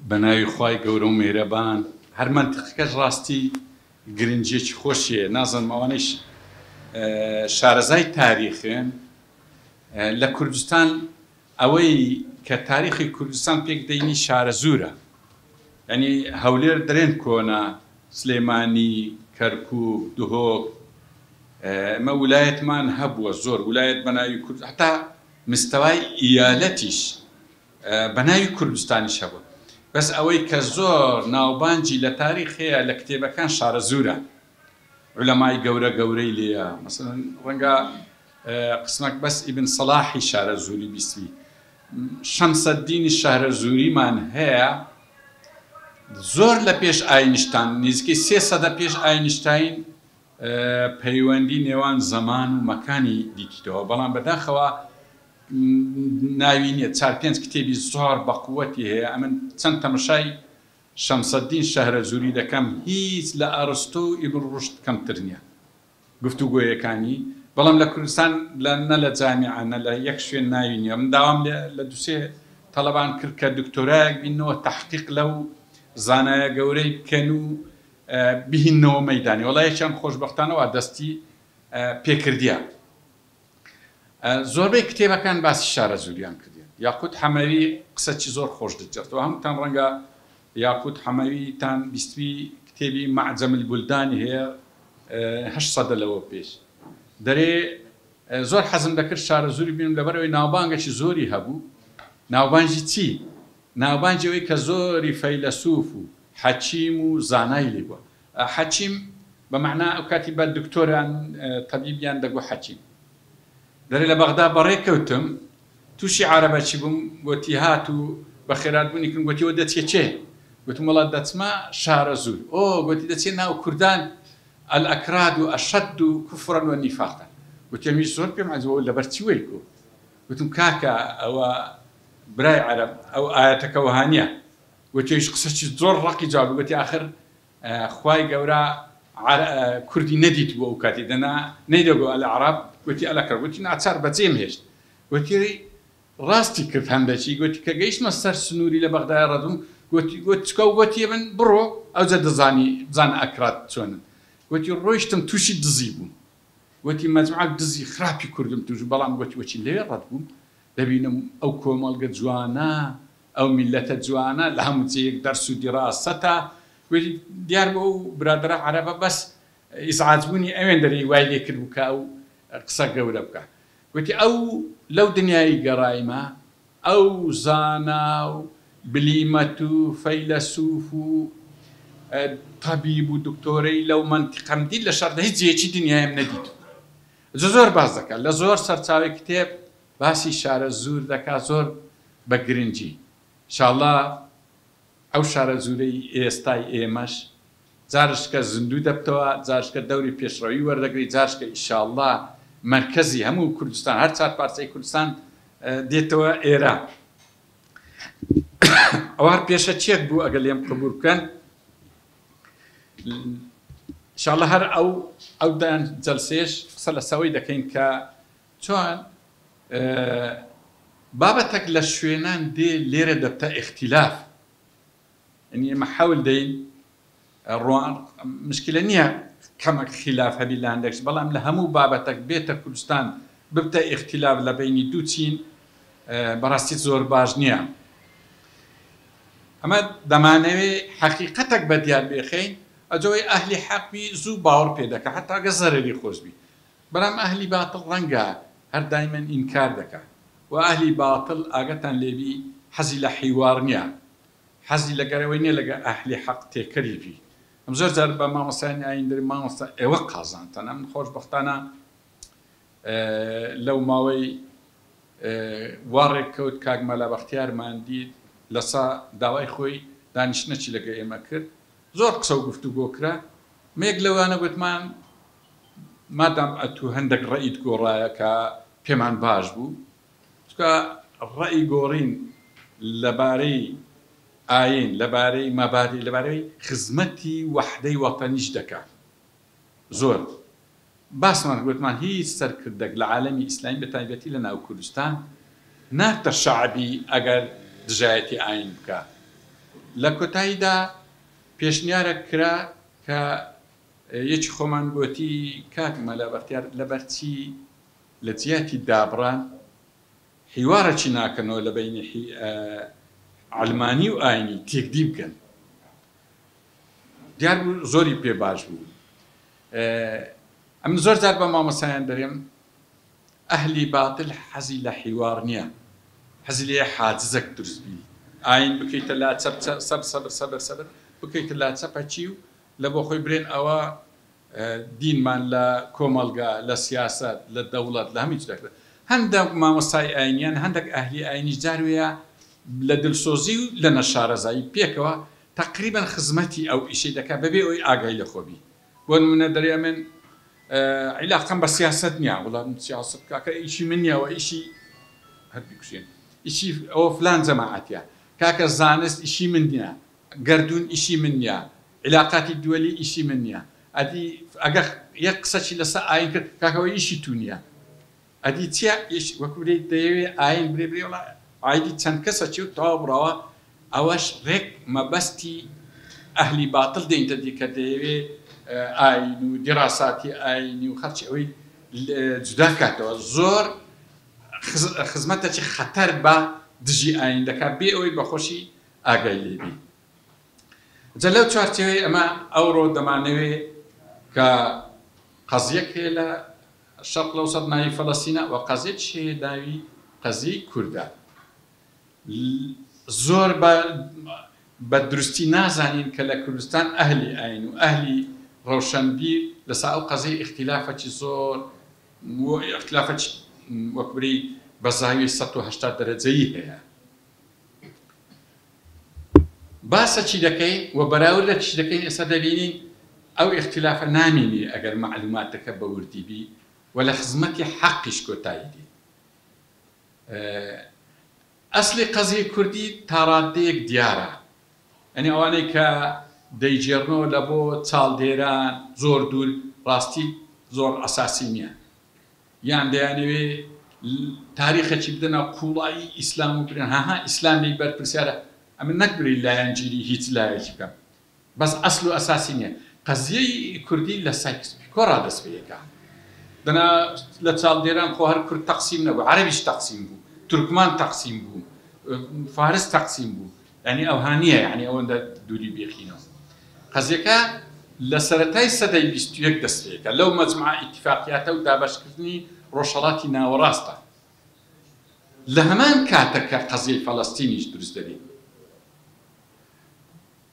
بەناوی خوای گەورە و میهرەبان هەر منتیقەکەش ڕاستی گرنگیەکی خۆشیە نازانم ئەوانەی شارەزای تاریخن لە کوردستان ئەوەی کە تاریخی کوردستان پێک دەینی شارە زوورە یعنی هەولێر درێن کۆنا سلێمانی کەرکووک دهۆک ئەمە ویلایەتمان هەبووە زۆر ویلایەت بەناوی کورد هەتا مستەوای ئیالەتیش بەناوی کوردستانیش هەبووە بەس ئەوەی کە زۆر ناوبانجی لە تاریخ هەیە لە کتێبەکان شارە زوورە علەمای گەورە گەورەی لێیە مەسەڵەن ڕەنگە قسمەک بەس ئیبن سەلاحی شارە زووری بیستوی شەمسەددینی شارە زووریمان هەیە زۆر لە پێش ئاینشتان نزیکەی 300 پێش ئاینشتاین پەیوەندی نێوان زەمان و مەکانی دیتیتەوە بەڵام بەداخەوە ناوی نییە 4-5 کتێبی زۆر بەقووەتی هەیە ئەمن چەند تەمەشای شەمسەددین شەهرە زووری دەکەم هیچ لە ئەرستۆ و ئیبن ڕوشد کەمتر نییە گفتوگۆیەکانی بەڵام لە کوردستان نە لە جامیعە نە لە یەک شوێن ناوی نییە من داوام لە دووسێ تەڵەبان کرد کە دکتۆرایەک بینەوە تەحقیق لەو زانایە گەورەی بکەن و بهینەوە مەیدانی وەڵایەکیان خۆشبەختانەوە دەستی پێکردیە زۆربەی کتێبەکان باسی شارە زووریان کردیان یاقوت حەمەوی قسەی زۆر خۆش دەجێتەوە هەمووتان ڕەنگە یاقوت حەمەویتان بیستوی کتێبی مەعجەم البولدانی هەیە 800 لەوە پێش دەرێ زۆر حەزم دەکرد شارە زووری بینم لەبەرەوەی ناوبانگەشی زۆری هەبوو ناوبانجی چی؟ ناوبانجی ئەوەی کە زۆری فەیلسوف و حەکیم و زانای لێ بووە حەکیم بەمەعنا ئەو کاتی بە دکتۆران تەبیبیان دەگوت حەکیم دەرێ لە بەغدا بەڕێکەوتم تووشی عارەبەچی بووم گوتی هات و بە خێراتبوونی کردم گوتیەوە دەچێ چێ گوتم وڵات دەچمە شارە زوور ئۆ گوتی دەچێت ناو کوردان الأكراد أشد كفرا ونفاقا قلت له مش زور بيم عزوه ولا برتويكو قلت له كاكا أو براي عرب أو آياتك وهانية قلت له إيش قصتي زور رقي جواب قلت له آخر خواي جورا كردي نديت بوكاتي دنا نيدو العرب قلت له الأكراد قلت له أتصار بتزيم هيش قلت له راستي كيف هندشي قلت له كجيش مستر سنوري لبغداد ردم قلت له من برو أو زاد زان أكراد شون وتي رويشتم توشي دزيبون وتي مجموعة دزي خرابي كردم توجو بلام وتي ليه ردبون دبينم أو كومال قد جوانا أو ملة جوانا لهم زيك درسوا دراستا وتي ديار بو برادرة عربة بس إزعاجبوني أوين دري وايلي كربكا أو قصة قولبكا وتي أو لو دنياي قرايمة أو زانا بليمتو فيلسوفو طبيب ودكتوري لو منطقة مدين لشرط هيك زي دنيا من نديد زور باز دكا لزور سرتاوي كتاب باسي شارع الزور دكا زور بقرنجي إن شاء الله أو شارع زوري إستاي إيماش زارشكا زندو دبتوا زارشكا دوري بيشروي وردقري زارشكا إن شاء الله مركزي همو كردستان هر ساعت بارسي كردستان ديتوا إيرا أوار بيشا تشيك بو أقل يوم قبول كان إن شاء الله هر أو دان جلسيش صلى سوي دكين كا شون بابتك للشوينان دي ليرة دبتا اختلاف يعني محاول دين الروان مشكلة نية كما خلاف هبي اللي عندك بلا همو بابتك بيت كردستان ببتا اختلاف لبيني دوتين براستي زور باج نية أما دمانوي حقيقتك بديار بيخين أجوي أهلي حق بي زو باور بيدك حتى قصر لي خوش بي برام أهلي باطل رنقا هر دايما إنكار دكا وأهلي باطل أغتان لبي حزي لحوارنيا حزي لقروينيا لقا أهلي حق تكري بي مزور زربا ما مصاني أين دري ما مصاني اوقع زانتنا من خوش بختانا لو ماوي وارك كود كاق مالا بختيار ما نديد لسا داواي خوي دانشنشي لقا إيما كرد زۆر قسە و گفتوگۆ کرا مێک لەوانە گوتمان مادام ئەتو هەندێک ڕەئیت گۆڕایە کە پێمان باش بوو چکە ڕەئی گۆڕین لەبارەی ئاین لەبارەی مەبادی لەبارەی خزمەتی وەحدەی وەتەنیش دەکات زۆر باسمان گوتمان هیچ سەرکردەك لە عالەمی ئیسلامی بەتایبەتی لە ناو کوردستان ناتە شەعبی ئەگەر دژایەتی ئاین بکات لە کۆتاییدا پێشنیارە کرا کە یەکی خۆمان گوتی کاک مەلا بەختیار لەبەرچی لە جیاتی دابڕان حیوارەکی ناکەنەوە لە بینی علمانی و ئاینی تێکدی بکەن. دیار بوو زۆری پێ باش بوو. ئەم زۆر جار بە مامۆسایان دەرێم ئەهلی باتل حەزی لە حیوار نییە، حەزی لێ حاجزەک دروستبی، ئاین بکەیتە لا چەپ سەبر بکەیتە لا چەپەچی و لە بۆ خۆی برێن ئەوە دینمان لە کۆمەلگا لە سیاست لە دەوڵەت لە هەمی دەکرێت. هەندێک مامۆستای ئاینیان هەندێک ئەهلی ئاینی جاروەیە لە دڵسۆزی و لە نەشارەزایی پێکەوە تقریبا خزمەتی ئەو ئیشەی دەکات بەبێ ئەوی ئاگای لە خۆبی. بۆ نمونە دەرێ من عیلاقەم بە سیاست نییە، وڵام سیاست کاکە ئیشی من نییە و ئیشی هەر بکوژێن ئیشی ئەوە فلان جەماعەتیە، کاکە زانست ئیشی من نییە، گەردوون ئیشی من نییە، عیلاقاتی دووەلی ئیشی من نییە. ئەدی ئەگەر یەک قسەی لەسەر ئاین کرد کاکەوە ئیشی تو نییە. ئەدی چیا وەکوێ دەیەوێ ئاین برێ وڵا ئایدی چەند کەسە چی و تەواو بڕەوە ئەوەش ڕێک مەبەستی ئەهلی باتڵ دێنتە دی کە دەیەوێ ئاین و دیراساتی ئاینی و خەرچی ئەوەی جودا کاتەوە زۆر خزمەتێکی خەتەر بە دژی ئاین دەکات بێ ئەوەی بەخۆشی ئاگای لێبی. جا لەو چوارچێوەی ئەمە ئەوڕۆ دەمانەوێ کە قەزیەک هەیە لە شەرق لەوسەط ناوی فەڵەستینە و قەزیەک هەیە ناوی قەزیەی کوردە. زۆر بە دروستی نازانین کە لە کوردستان ئەهلی ئاین و ئەهلی ڕەوشەنبیر لەسەر ئەو قەزەی اختلافەکی زۆر اختلافەکی وەکبری بە زاویە 180 دەرەجەیی هەیە. باسە چی دەکەین و بەراورد لە چی دەکەین ئێستا دەبینین ئەو اختلافە نامینی ئەگەر معلوماتەکە بە وردی بی و لە خزمەتی حەقیش کۆتایی دی. ئەسلی قەزیەی کوردی تاڕادەیەک دیارە، ئەنی ئەوانەی کە دەیجێڕنەوە لە بۆ چاڵدێران زۆر دوور ڕاستی زۆر ئەساسی نییە، یان دەیانەوێ تاریخەکی بدەنە قوڵایی ئیسلام و برن هاها ئیسلامی بەرپرسیارە ئەمە نەکبری لایەنگیری هیچ لایەکی بکەم، بەس ئەسل و ئەساسی نییە. قەزیەی کوردی لە سایکسپیکۆ ڕادەست پێیەکە دەنا لە چاڵدێران خۆ هەر کورد تەقسیم نەبوو، عەرەبیش تەقسیم بوو، تورکمان تەقسیم بوو، فارس تەقسیم بوو، یعنی ئەوها نییە، یعنی ئەوەندە دووری بێخینەوە. قەزیەکە لە سەرەتای سەدەی 21 دەست پێیەکە لەو مەجموعە ئیتیفاقیاتە و دابەشکردنی ڕۆژهەڵاتی ناوەڕاستە. لە هەمان کاتەکە قەزیەی فەڵەستینیش دروست دەبێت.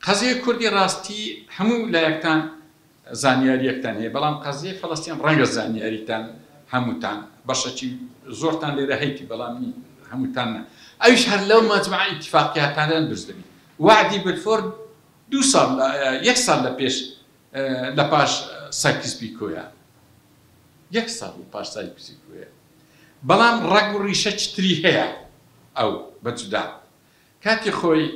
قەزیەی کوردی ڕاستی هەموو لایەکتان زانیاریەکتان هەیە، بەڵام قەزیەی فەڵەستین ڕەنگە زانیاریتان هەمووتان بەشەکی زۆرتان لێرە هەیتی، بەڵام هەمووتان نە. ئەویش هەر لەو مەجموعە ئیتیفاقیاتانە دروست دەبێت. وعدی بلفۆر 2 ساڵ 1 ساڵ لە پێش لە پاش سایکس-پیکۆیە، 1 ساڵ لە پاش سایکس-پیکۆیە، بەڵام ڕەگ و ڕیشەی تری هەیە. ئەو بەجودا کاتی خۆی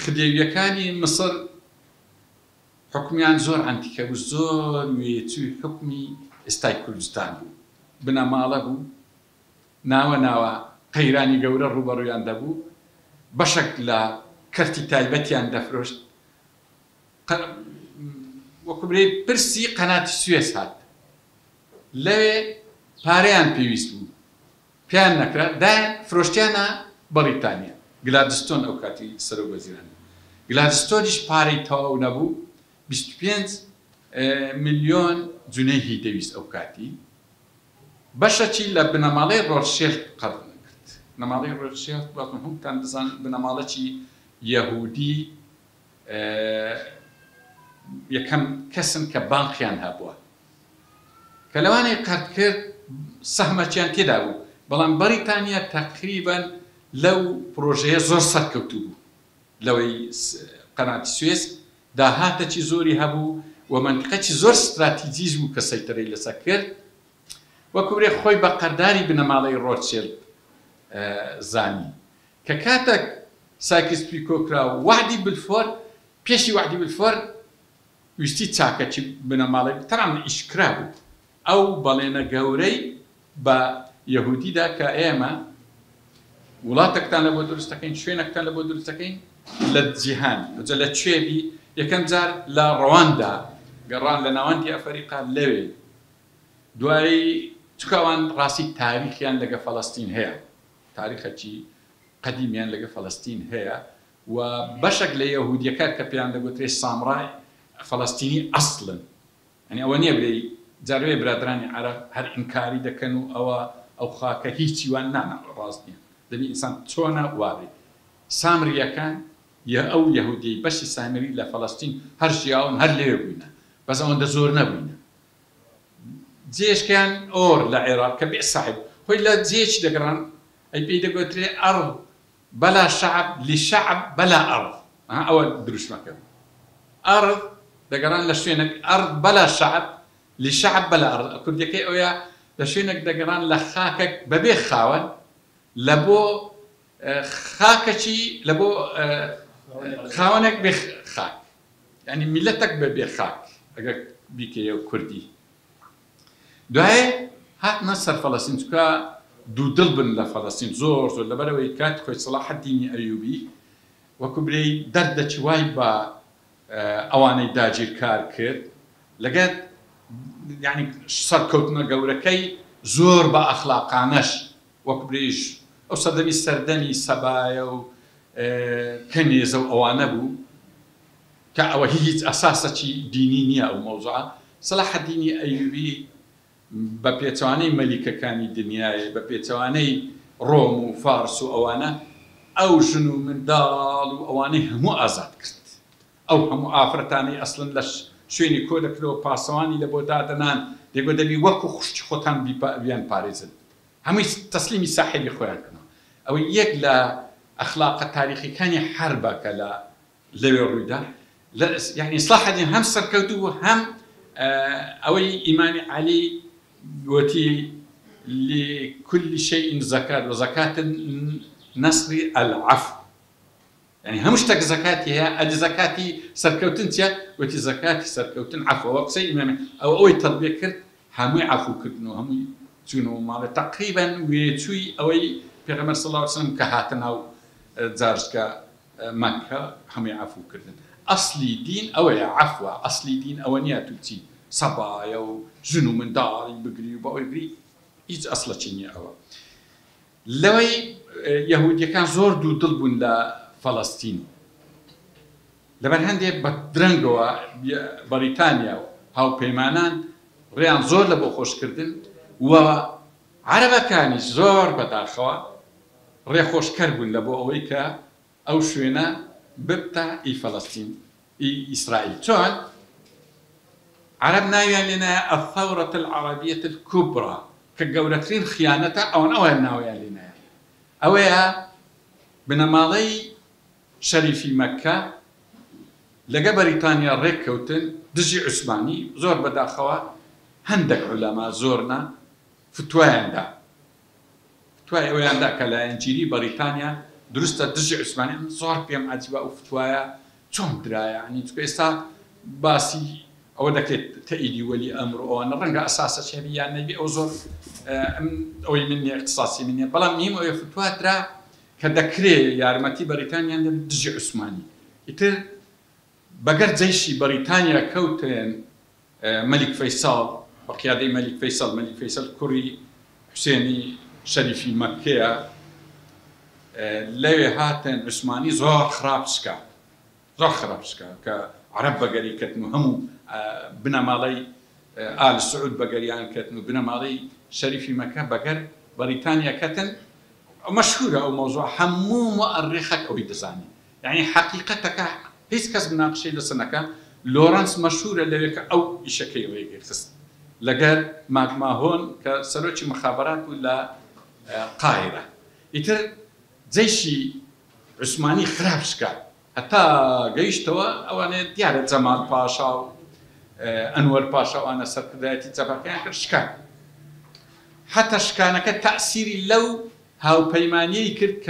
خدێویەکانی مسر حکمیان زۆر ئەنتیکە بوو، زۆر وێچووی حکمی ئێستای کوردستان بوو، بنەماڵە بوو، ناوە ناوە قەیرانی گەورە ڕوبەڕوویان دەبوو، بەشێک لە کەرتی تایبەتیان دەفرۆشت. وەکوبرێ پرسی قەناتی سوێز هات، لەوێ پارەیان پێویست بوو، پیان نەکرا دایان فرۆشتیانە بەریتانیا. گلادستۆن ئەو کاتی سەرۆکوەزیران، گلادستۆنیش پارەی تەواو نەبوو، 25 ملیۆن جونەی هی دەویست ئەو کاتی. بەشەکی لە بنەماڵەی ڕۆشێلد قەرض کرد. بنەماڵەی ڕۆشێلد هەمووتان دەزانن بنەماڵەکی یەهودی یەکەم کەسن کە بانقیان هەبووە، کە لەوانەی قەرض کرد سەهمەکیان تێدا بوو، بەڵام بەریتانیا تەقریبەن لەو پرۆژەیە زۆر سەرکەوتوو بوو. لەوەی قەناتی سوێز داهاتێکی زۆری هەبوو و منطقەی زۆر استراتیجیش بوو کە سەیطرەی لەسەر کرد. وەکوورێ خۆی بە قەرداری بنەماڵەی ڕۆچێلد زانی کە کاتێک سایکس-پیکۆ کرا وعدی بلفۆر، پێشی وعدی بلفۆر ویستی چاکەکی بنەماڵی تەنانە ئیشکرا بوو. ئەو بەڵێنە گەورەی بە یەهودیدا کە ئێمە وڵاتێکتان لە بۆ دروست دەکەین، شوێنێکتان لە بۆ دروست دەکەین، للجهان وجل تشيبي يكم زار لا رواندا قران لنا واندي أفريقيا لوي دواي تكوان راسي تاريخيان لقى فلسطين هي تاريخي قديميان لقى فلسطين هي وبشك ليهودية كابيان لقى تريش سامراي فلسطيني أصلا يعني أولنية بلي جاروي برادراني عرب هر إنكاري دكانو أو خاكا هيتي وانا راسني دبي إنسان تونا واري سامريا كان يا أو يهودي بس سامري لفلسطين هر شياون هر ليبوينا بس أون دزورنا بوينا جيش كان أور لعراق كبيع صاحب هو لا جيش دقران أي بيدا قلت أرض بلا شعب لشعب بلا أرض أول دروش مكان أرض دقران لشوينك أرض بلا شعب لشعب بلا أرض أقول لك أويا لشوينك دقران لخاكك ببي خاون لبو خاكشي لبو خاونك بخاك يعني ملتك ببي خاك أقول بيك يا كردي دوای هات نصر فلسطین تکا دو دلبن لفلسطین زور لبروی کات خوی صلاح الدین ایوبی وكبري دردة شوي با أواني داجير كار كرد لقد يعني صار كوتنا جوركي زور بأخلاقانش وكبريش أو صدمي سردني سبايا و كنيز أو أوانبو كأوهية أساسا شيء دينية أو موضوعة صلاح الدين أيوبي ببيتواني ملكة كان دنياي ببيتواني روم وفارس وأوانا أو جنو من دال وأواني همو آزاد كرت أو همو آفرتاني أصلا لش شويني كودك لو باسواني لبو دادنان ديقو دلي وكو خشت خوتان بيان باريزن همي تسليمي ساحبي خوان كنا أو يقلا أخلاق التاريخي كان حربك لا لويرويدا يعني صلاح الدين هم سركودو هم أوي إمام علي وتي لكل شيء زكاة وزكاة النصر العفو يعني همشتك زكاتي هي الزكاتي سركوتنتيا وتي زكاتي سركوتن عفو وقصي إمام أو تطبيق كرت همي عفو كرتنو همي تونو مال تقريبا ويتوي أوي پیغمبر صلى الله عليه وسلم كهاتنا زارشكا مكة همي عفو كرتن أصلي دين أو عفو أصلي دين أونياتو تي صبايا وجنو من داري بقري وبقري إيج أصلا شيني أوا لوي يهوديا كان زور دو دلبون لفلسطين لبن هندي بدرنجوا بريطانيا هاو بيمانان ريان زور لبو خوش كردن وعربا كاني زور بداخوا ري خوش كربون لبو أويكا أو شوينا ببتا إي فلسطين إي إسرائيل تون عربنا لنا الثورة العربية الكبرى كجورتين خيانتها أو ناويا لنا أويا بنماضي شريفي مكة لقى بريطانيا ريكوتن دجي عثماني زور بداخوا هندك علماء زورنا فتواي عندها فتواي أويا عندها كلا إنجيلي بريطانيا درست دجي عثماني زور بيم عجبا وفتوايا شون درايا يعني تكويسا باسي أو ذاك تأييدي ولي أمر أو أنا رنجا أساسا شبيه يعني بي أوزر أو مني اختصاصي مني بلا مهم أو يفتوى درا كذكري يارمتي بريطانيا عندنا دجي عثماني يتر بقر جيشي بريطانيا كوتين ملك فيصل بقيادة ملك فيصل كوري حسيني شريفي مكة لا هاتن عثماني زور خرابشكا كعرب بقري كتنو همو بنا مالي آل سعود بقريان كتنو بنا مالي شريفي مكة بقر بريطانيا كتن مشهورة أو موضوع همو مؤرخك أو يدزاني يعني حقيقتك هيس كاس مناقشة لسنك لورانس مشهورة لك أو إشكي ويجلس لقال ما هون كسروتش مخابرات ولا قاهرة يتر زيشي عثماني خرابشكا حتى جيشتوا أو أنا ديار جمال باشا أنور باشا وأنا سركداتي تبعك شكان حتى شكانك تأثيري لو هاو بيماني كرك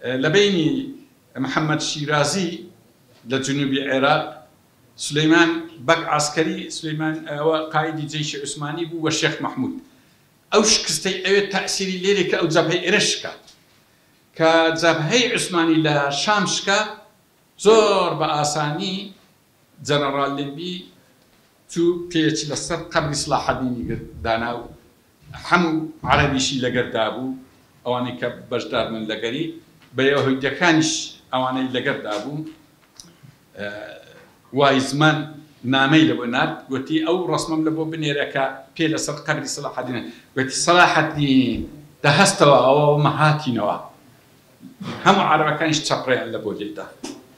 لبيني محمد الشيرازي لجنوب العراق سليمان بق عسكري سليمان قائد جيش عثماني بو والشيخ محمود أو شكستي أي تأثيري ليرك أو جبهة إرشكا کە جەبهەی عوسمانی لە شام شکا زۆر بە ئاسانی جەنەڕال لێنبی چوو پێچی لەسەر قەبری سڵاح الدینی دانا و هەموو عەرەبیشی لەگەردا بوو ئەوانەی کە بەشدار من لەگەری بە یەهودیەکانیش ئەوانەی لەگەردا بوو وای زمان نامەی لە بۆ نارد گوتی ئەو ڕسمم لە بۆ بنێرە کە پێ لەسەر قەبری سڵاح الدینە گوتی سڵاح الدین دەهەستەوە ئەوە هاتینەوە هەموو عەرەبەکانیش چەپڕیان لە بۆ لێدا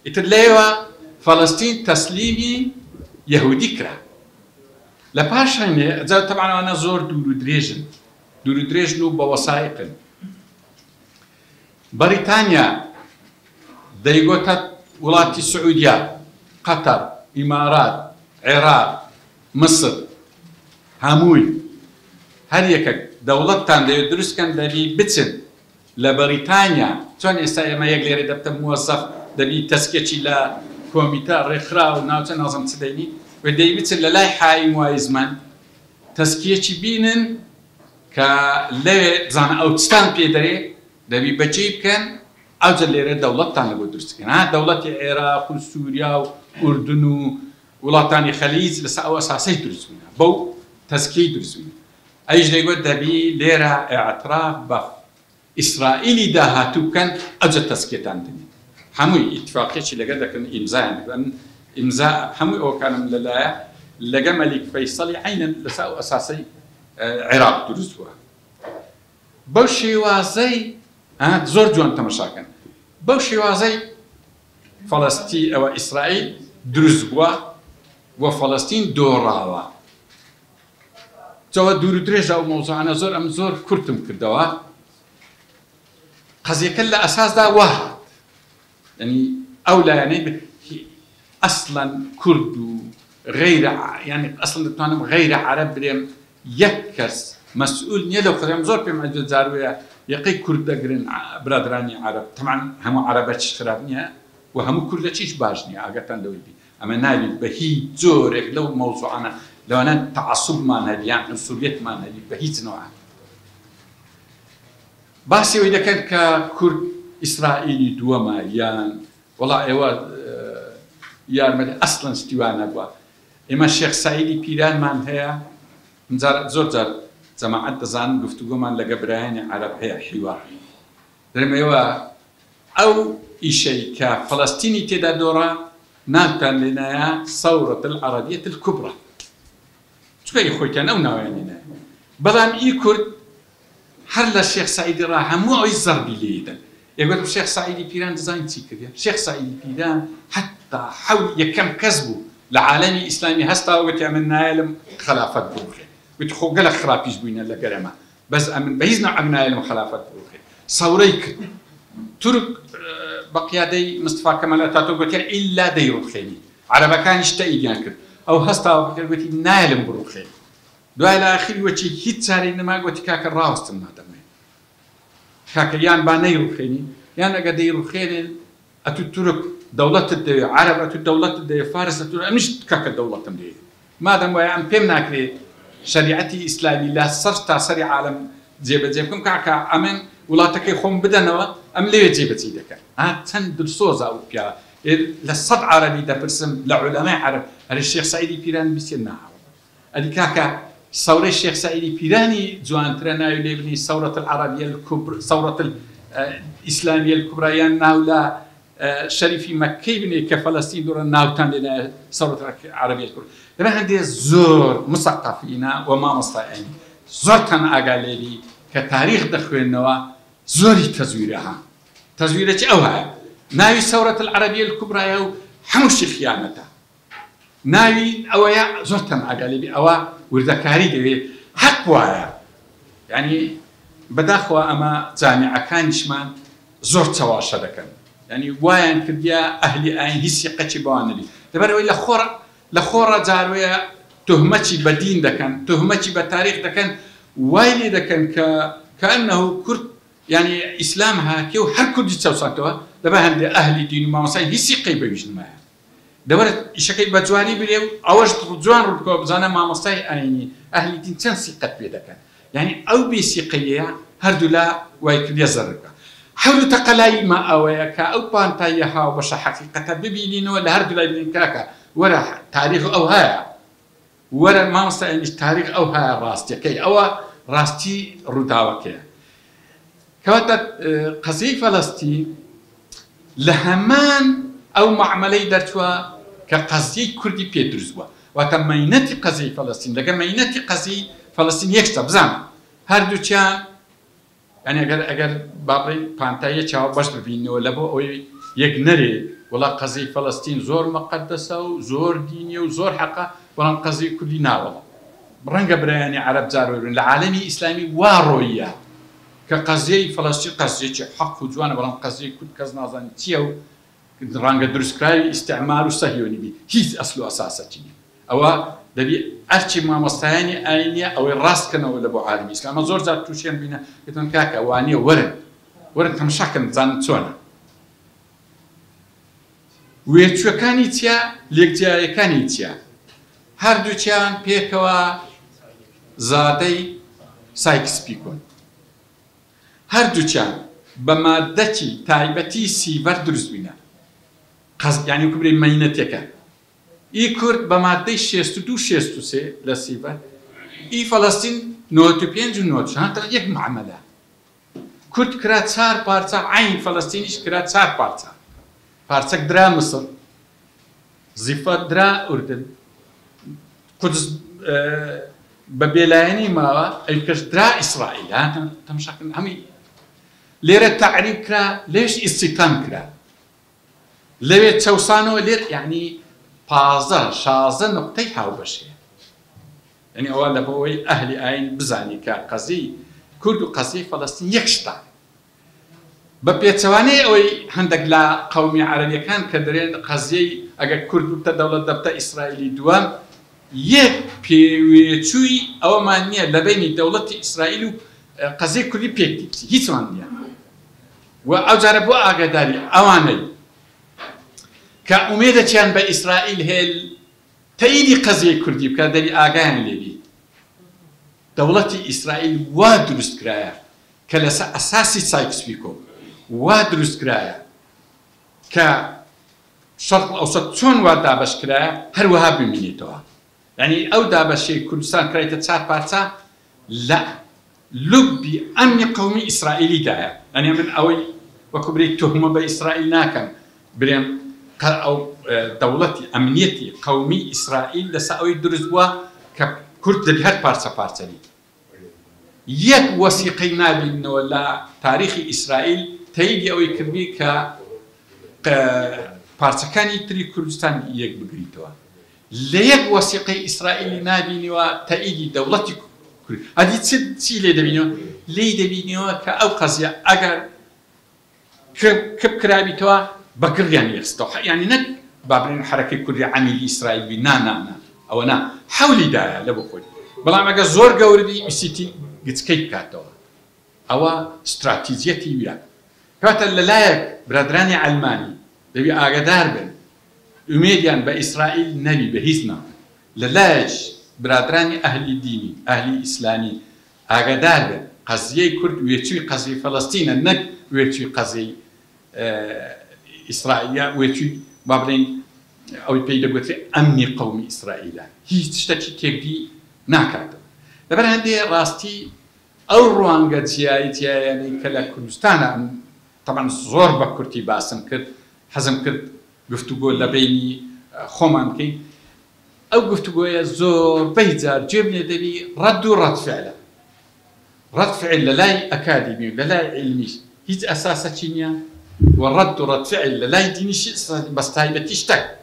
ئیتر لێوە فەڵەستین تەسلیمی یەهودی کرا لە پاش هەنێ طبعا ئەوانە زۆر دوور و درێژن و بە وەسایقن بەریتانیا دەیگۆتە وڵاتی سعودیا قەتەر ئیمارات عێراق مصر هەمووی هەر یەکێک دەوڵەتتان دەوێت دروستکەن دەبی بچن لە بەریتانیا چۆن ئێستا ئێمە یەک لێرە دەبتە موەزەف دەبی تەسکێکی لە کۆمیتە ڕێکخرا و ناوچە نازم چ دەینی و دەی بچن لە لای حایم وای زمان تەسکیەکی بینن کە لەوێ بزانە ئەو چتان پێ دەرێ دەبی بەجێ بکەن ئەوجە لێرە دەوڵەتتان لە بۆ دروستکەن دەوڵەتی عێراق و سووریا و ئوردن و وڵاتانی خەلیج لەسەر ئەو ئەساسەی دروست بوون بەو تەسکیەی دروست بوون ئەیش دەیگوت دەبی لێرە ئێعتراف بە ئیسرائیلی داهاتوو بکەن ئەوجە تەسکیەتان دنێ هەمووی ئیتفاقیەکی لەگەر دەکەن ئیمزایان دەکەن ئیمزا هەمووی ئەوکانم لەلایە لەگە مەلیک فەیسەڵی عینەن لەسەر ئەو ئەساسەی عێراق دروست بووە بەو شێوازەی زۆر جوان تەمەشاکەن بەو شێوازەی فەڵەستی ئەوە ئیسرائیل دروست بووە و فەڵەستین دۆڕاوە جەوە دوور و درێژە و مۆزوعانە زۆر ئەم زۆر کورتم کردەوە قەزیەکە لە ئەساسدا وهات یعنی ئەو لایەنەی ئەسڵەن کورد و غەیرە یعنی ئەسڵەن دەتوانم غەیرە عەرەب برێم یەک کەس مەسئول نییە لەو قەزەم زۆر پێم ئەجوێت جاروەیە یەقەی کورد دەگرن برادرانی عەرەب طبعاً هەموو عەرەبەچ خراپ نییە و هەموو کوردەچیش باش نییە ئاگاتان لەوەی بی ئەمە نابێت بە هیچ جۆرێک لەو مەوزوعانە لەوانە تەعەسوبمان هەبی یان عنسوریەتمان هەبی بە هیچ نەوە باسی ئەوەی دەکەن کە کورد ئیسرائیلی دووەمە یان وەڵا ئێوە یارمەدە ئەسڵەن ستیوان نەبووە ئێمە شێخ سەعیدی پیرانمان هەیە زۆر جار جەماعەت دەزانن گفتوگۆمان لەگە برایانی عەرەب هەیە حیوار دەرێمەوە ئەو ئیشەی کە فەڵەستینی تێدا دۆڕا ناوتان لێنایە سەورەت العەرەبیەت الکوبرا چکە خۆیتیان ئەو ناویانێنە بەڵام ئی کورد هەر لە شێخ سەعیدی ڕا هەموو ئەوەی زەربی لێدەن یەکگوتم شێخ سەعیدی پیران دەزانین چی کردە شێخ سەعیدی پیران حتا حەوت یەکەم کەس بوو لە عالەمی ئیسلامی هەستاوە گوتی ئەمن نایەلم خلافەت بڕوخێ گوتی خۆ گەلە خراپیش بووینە لە گەرەمە بەس ئەمن بە هیچ نەعەب نایەلم خلافەت بڕوخێ سەورەی کرد تورک بە قیادەی مستفا کەمال ئەتاتورک گوتی ئیلا دەیڕوخێنی عەرەبەکانیش تەئیدیان کرد ئەو هەستاوە کرد گوتی نایەلم بڕوخێ دوای لە ئاخری وەچی هیچ چارەی نەما گوتی کاکە ڕاوستم نادەمێ کاکە یان با نەیڕوخێنی یان ئەگە دەیڕوخێنن ئەتو تورک دەوڵەتت دەوێ عەرەب ئەتو دەوڵەتت دەوێ فارس ئەتو ئەمیش کاکە دەوڵەتم دەوێ مادەم وایە ئەم پێم ناکرێت شریعەتی ئیسلامی لە سەر تا سەری عالەم جێبەجێ بکەم کاکە ئەمن وڵاتەکەی خۆم بدەنەوە ئەم لێوێ جێبەجێ دەکەن چەند دڵسۆزە ئەو پیا لە سەد عەرەبی دەپرسم لە عولەمای عەرەب ئەرێ شێخ سەعیدی پیران بیستێ ناوە ئەدی کاکە سەورەی شێخ سەعیدی پیرانی جوانترە ناوی لێ بنی سەورەت العەرەبیە الکوبرا سەورەت الئیسلامیە الکوبرا یان ناو لە شەریفی مەککەی بنێ کە فەڵەستین دوورە ناوتان لێنە سەورەت العەرەبیە الکوبرا لەبەر هەندێ زۆر مسەقەفینە و مامۆستایانی زۆرتان ئاگا لێبی کە تاریخ دەخوێنەوە زۆری تەزویرە ها تەزویرەی ئەو هەیە ناوی سەورەت العەرەبیە الکوبرایە و هەمووشی خیانەتە ناوی ئەوەیە زۆرتان ئاگا لێبی ئەوە وردەکاری دەوێت حەق وایە یعنی بەداخەوە ئەمە جامیعەکانیشمان زۆر چاواشە دەکەن یعنی وایان کردیا ئەهلی ئاین هیچی قەچی بەوان نەبی لەبەرەوەی لە خۆڕە جاروەیە تهمەتی بە دین دەکەن تهمەتی بە تاریخ دەکەن وای لێ دەکەن کە کەئەنەهو کورد یعنی ئیسلام هاتیە و هەر کوردی چەوساتەوە لەبەر هەندێک ئەهلی دین و مامۆستای هیچی قەی بەویش نمایە دەبەرێت ئیشەکەی بە جوانی برێ و ئەوەش جوان ڕووبکەوە بزانە مامۆستای ئاینی ئەهلی دین چەند سیقەت پێ دەکەن یعنی ئەو بێسیقەیەیە هەردوو لا وای کردیە زەرەکە حول تقلاي ما أويك أو بانتايها وبش حقيقة ببينين ولا هرد لا بين كاكا ولا تاريخ أو هاي ولا ما مستعين تاريخ أو هاي راستي كي أو راستي رداوكي كواتا قضية فلسطين لهمان أو معملي درتوا كقضية كردي بيدرزوا وتمينتي قضية فلسطين لكن مينتي قضية فلسطين يكتب زمان هردو كان يعني اگر بابرين بانتاية چاو باش ببيني ولا بو او يقنري ولا قضية فلسطين زور مقدسة وزور دينية وزور حقه ولا قضية كلنا والله برنقة برياني عرب زارو العالمي إسلامي واروية كقضية فلسطين قضية حق وجوانا ولا قضية كل كزنازان تيو رنقة درسكراي استعمال وصهيوني بي هيز أصله أساسا أو دبي أرشي ما مستعاني أينيا أو الراس كنا ولا بو عالم إسلام زور زاد توشين بينا كتن كاكا وانيا ورن تمشاكن زان تسونا ويتشو كانيتيا ليكتيا كانيتيا هردو كان بيكوا زادي سايكس بيكون هردو كان بمادتي تايبتي سيفر دروز بينا يعني كبري مينتيكا ای کرد با ماده 62 63 لسیبه ای فلسطین 95 و 90 تا یک معامله کرد کرد 4 پارچه عین فلسطینیش کرد 4 پارچه درا مصر زفت درا اردن قدس ببيلاني ما الكش درا اسرائيل ها تمشاكن همي ليره تعريب كرا ليش استيطان كرا ليه توصانو لير يعني 15 نقطة هاو بشي يعني أولا بوي أهل آين بزاني كقضية كرد وقضية فلسطين يكشتا ببيتواني أوي هندق لا قومي عربية كان كدرين قضية أجا كرد بتا دولة دبتا إسرائيلي دوام يك بيويتوي أو مانية لبين دولة إسرائيل قضية كردي بيكتبسي هيت مانية وأوجاربو أجا داري أواني كأميدة كان بإسرائيل هي تأييد قضية كردي بكادري آجان لبي دولة إسرائيل وادرس كرايا كلا أساسي سايكس بيكو وادرس كرايا كشرق الأوسط شون وادابش كرايا هر وهاب بمينيتوها يعني أو دابش كردستان كرايتا تسار بارتا لا لبي أمني قومي إسرائيلي دايا يعني من أوي وكبري تهمة بإسرائيل ناكم بريم أو دولتي أمنيتي قومي إسرائيل لسأوي درزوا ككرد بهر بارسا لي يك وثيقي نابي ولا تاريخ إسرائيل تيجي أو يكربي بارسا كاني تري كردستان يك بقريتوا ليك وثيقي إسرائيل نابي وتأيدي دولتي كرد هذه تسي لي دبينو لي دبينو كأو قضية أجر كب كرابيتوا بكر يعني يستوحى يعني نك بابرين حركة كل عمل إسرائيل بنا أو أنا حولي دا لبخوي بلا ما جزور جوردي بسيتي جتكيب كاتوا أو استراتيجيتي ويا كاتا للايك برادراني علماني دبي أقدر بن أميديان بإسرائيل نبي بهزنا للايش برادراني أهل ديني أهل إسلامي أقدر بن قضية كرد ويتشوي قضية فلسطين النك ويتشوي قضية إسرائيل ويتشوي بابرين أو يبيد قلت أمني قومي إسرائيل هي تشتكي تبدي ناكادو دابا عندي راستي أو روانغا جيايتي يعني كلا كردستان طبعا زور بكرتي باسم كرد حزم كرد قفتو لبيني خومان كي أو قفتو زور بيزار جبني دبي رد فعلا رد فعل للاي أكاديمي للاي علمي هي أساسا تشينيا والرد فعل للاي ديني شيء بس تايبة تشتك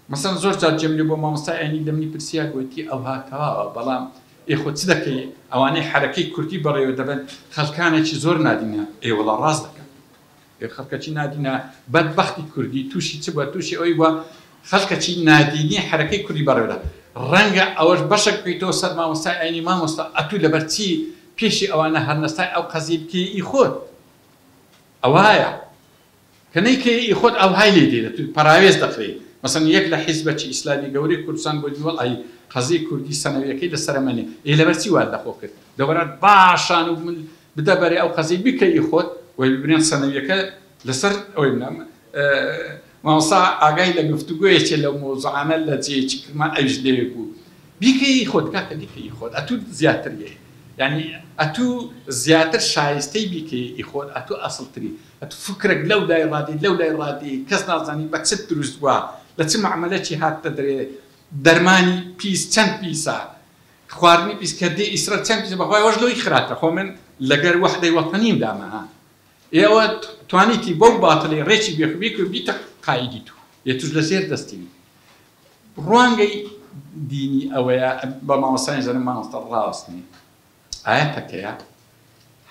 مثلا زور جار جملي بو ما مستعيني دمني برسيا قوتي أو هاكا بلام إخوة صدقي أواني حركي كردي بريو دبن خلقانة شي زور نادينا إيه والله راز لك خلقة شي نادينا بدبختي كردي توشي تبغى توشي أيوة خلقة شي ناديني حركي كردي بريو ده رنجا أوش بشك بيتو صد ما مستعيني ما مستعيني لبرتي بيشي أوانا هرنستاي أو قزيب كي إخوة أوايا كني كي إخوة أو هاي ليدي براويز دخلي مثلا يكلا حزب إسلامي جوري كردستان بودي والله قضية كردي سنوية كي للسرمانية إيه لبرتي والله خوكر دورات باشان ومن بدبري أو قضية بكي إخوة ويبرين سنويك لسر وين ما صار أجاي لقفتوجو إيش لو موضوعنا التي ما أجلبه بيكي خود كاك بيكي خود أتو زيادة يعني أتو زيادة شايستي بيكي يخود أتو أصل تري أتو فكرك لو لا إرادي كسر زاني بكسب تروسوا لا تسمع عملتي هات تدري درماني بيس كم بيسا خوارني بيس كدي إسرائيل كم بيسا بخوي وجلو إخراته خو من لجر وحدة وطنيم دامها يا وقت توانيتي بو باطلي ريشي بيخبيك بيتك قايديتو يتجلسير دستيني روانجي ديني أويا بما وصلنا زين ما نصدر راسني آياتك يا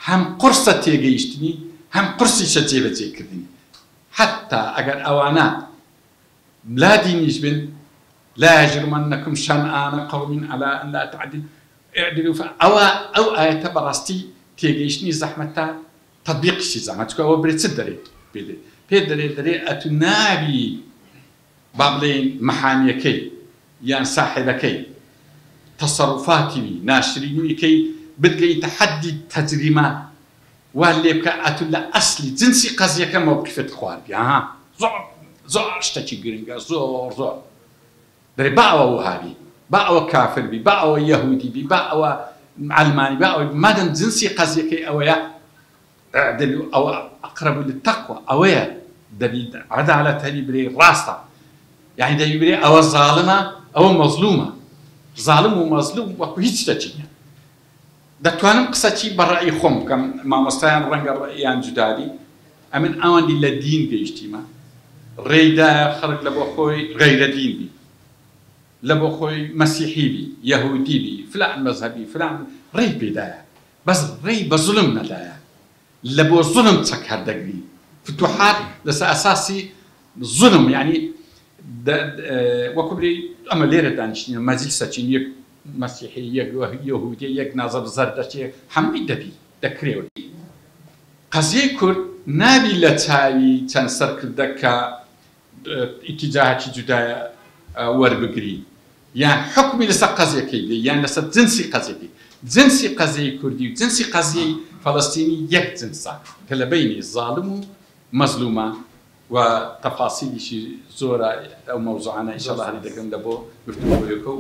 هم قرصة تيجيشتني هم قرصة شتيبة تيكردني حتى أجر أوانا لا دينيش بن لا يجرمنكم شنآن قوم على أن لا تعدل اعدلوا أو آية براستي تيجيشني زحمتها تطبيق الشيء زعمتك أو بريت دري دري أتنابي بابلين محاميكي يعني صاحبكي تصرفاتي ناشريني كي بدقي تحدي تجريمة واللي بكا أتلا أصلي جنسي قضية كموقف الخوار ها زور اشتكي جرينجا زور دري باعوا وهابي باعوا كافر بي باعوا يهودي بي باعوا علماني باعوا مادام جنسي قضية كي أويا اعدلوا أو أقرب للتقوى أويا دليل عدالة هذه بري راسة يعني ده يبري أو ظالمة أو مظلومة ظالم ومظلوم وكهيج تجيني ده توانم قصتي برأي خم كم ما مستعان رنج الرأيان جدادي أمن أوان دي للدين بيجتيما ريدا خرج لبوخوي غير دين بي لبوخوي مسيحي بي يهودي بي فلان مذهبي فلان ري بداية بس ري بظلمنا لا لبو ظلم تسكر دقري فتوحات لس أساسي ظلم يعني وكبري أما ليرة دانشين ما زال ساتين يك مسيحي يك يهودي يك ناظر زردشتي حمي دبي دكريو قضية كر نبي لتاوي تنسر كردك اتجاهات جدا وربقري يعني حكمي لسا قضية كيدي يعني لسا جنسي قضية كردي جنسي قضية فلسطيني يك جنسا كلا بيني ظالم مظلومة وتفاصيل شيء زورة أو موضوعنا إن شاء الله هذه دكتور دبو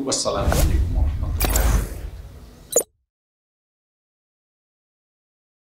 والسلام عليكم.